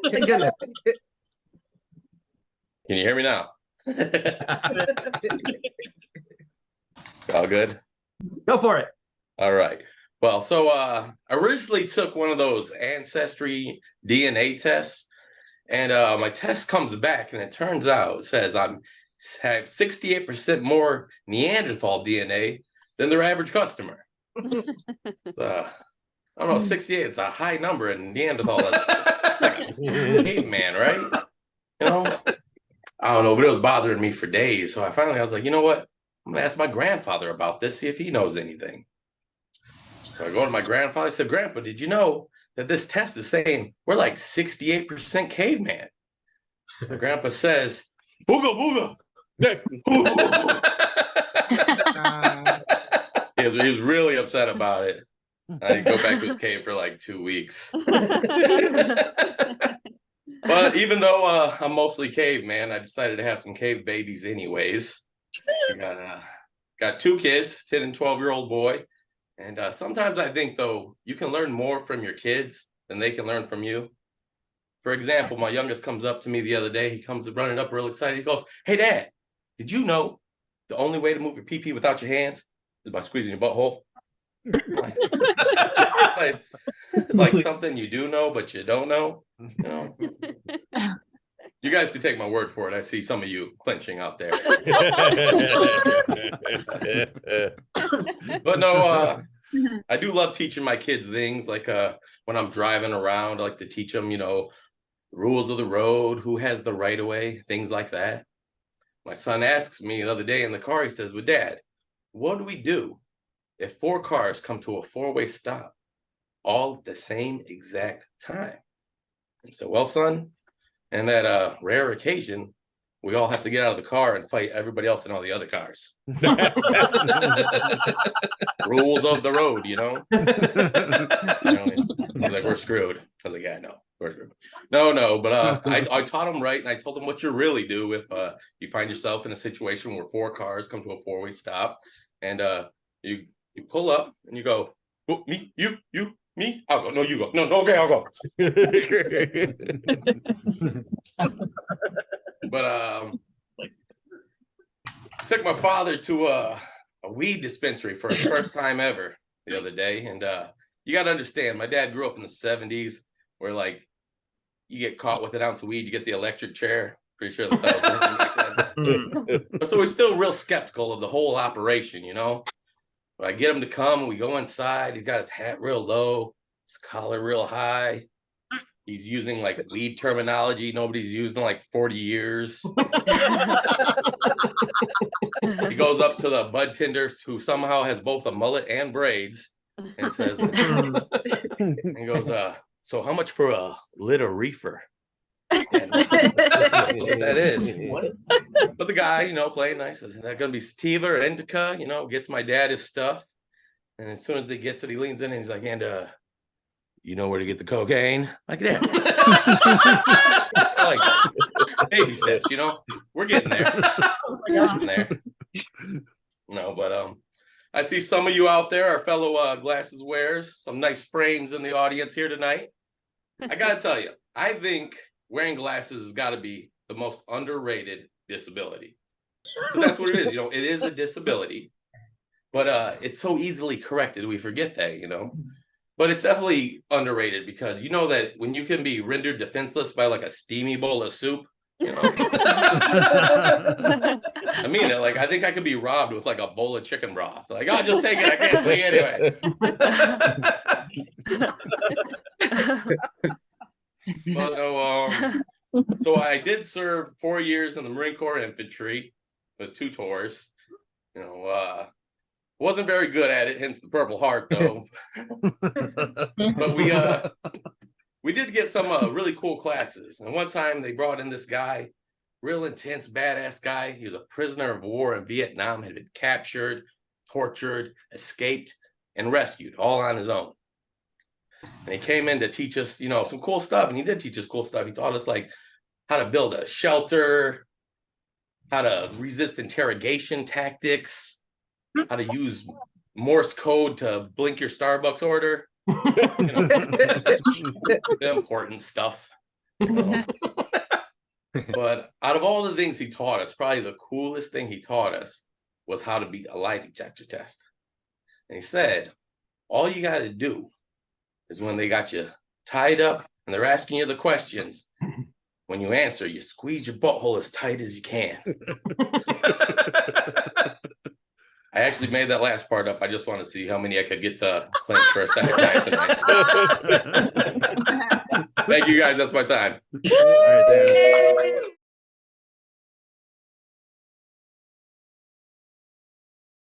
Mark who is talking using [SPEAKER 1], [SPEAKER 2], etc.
[SPEAKER 1] Goodness.
[SPEAKER 2] Can you hear me now? All good?
[SPEAKER 1] Go for it.
[SPEAKER 2] All right. Well, so I originally took one of those ancestry DNA tests, and my test comes back, and it turns out it says I have 68% more Neanderthal DNA than their average customer. I don't know, 68, it's a high number in Neanderthal. Caveman, right? You know? I don't know, but it was bothering me for days. So I was like, you know what? I'm gonna ask my grandfather about this, see if he knows anything. So I go to my grandfather, I said, Grandpa, did you know that this test is saying we're like 68% caveman? My grandpa says, booga booga. He was really upset about it. I had to go back to his cave for like 2 weeks. But even though I'm mostly caveman, I decided to have some cave babies anyways. Got 2 kids, 10 and 12-year-old boy. And sometimes I think, though, you can learn more from your kids than they can learn from you. For example, my youngest comes up to me the other day. He comes running up real excited. He goes, hey, Dad, did you know the only way to move your pee-pee without your hands is by squeezing your butthole? It's like something you do know, but you don't know. You know? You guys can take my word for it. I see some of you clenching out there. But no, I do love teaching my kids things. Like when I'm driving around, I like to teach them, the rules of the road, who has the right of way, things like that. My son asks me the other day in the car, he says, well, Dad, what do we do if 4 cars come to a 4-way stop all at the same exact time? I said, well, son, and that rare occasion, we all have to get out of the car and fight everybody else in all the other cars. Rules of the road, He's like, we're screwed. I was like, yeah, no, we're screwed. No, but I taught him right, and I told him what you really do if you find yourself in a situation where 4 cars come to a 4-way stop, and you pull up and you go, oh, me, you, me, I'll go. No, you go. No, okay, I'll go. But took my father to a weed dispensary for his first time ever the other day, and you got to understand, my dad grew up in the 70s, where like you get caught with an ounce of weed, you get the electric chair. Pretty sure that's how it was working back then. But so we're still real skeptical of the whole operation, But I get him to come, and we go inside. He's got his hat real low, his collar real high. He's using like weed terminology nobody's used in like 40 years. He goes up to the bud tender, who somehow has both a mullet and braids, and says, and he goes, so how much for a lit of reefer? And what that is. But the guy, playing nice, is that gonna be sativa or indica? Gets my dad his stuff, and as soon as he gets it, he leans in and he's like, and you know where to get the cocaine? Like that. Like baby steps, we're getting there. We're getting there. No, but I see some of you out there, our fellow glasses wearers, some nice frames in the audience here tonight. I gotta tell you, I think wearing glasses has got to be the most underrated disability. Because that's what it is, it is a disability, but it's so easily corrected. We forget that, But it's definitely underrated, because you know that when you can be rendered defenseless by like a steamy bowl of soup, I mean it. Like, I think I could be robbed with like a bowl of chicken broth. Like, I'll just take it. I can't see anyway. But no, so I did serve 4 years in the Marine Corps infantry with 2 tours. Wasn't very good at it, hence the Purple Heart, though. But we did get some really cool classes. And one time they brought in this guy, real intense, badass guy. He was a prisoner of war in Vietnam, had been captured, tortured, escaped, and rescued, all on his own. And he came in to teach us, some cool stuff. And he did teach us cool stuff. He taught us like how to build a shelter, how to resist interrogation tactics, how to use Morse code to blink your Starbucks order. You know, the important stuff. You know? But out of all the things he taught us, probably the coolest thing he taught us was how to beat a lie detector test. And he said, all you got to do is when they got you tied up and they're asking you the questions, when you answer, you squeeze your butthole as tight as you can. I actually made that last part up. I just want to see how many I could get to clinch for a second time tonight. Thank you guys. That's my time.
[SPEAKER 3] All right, Dan.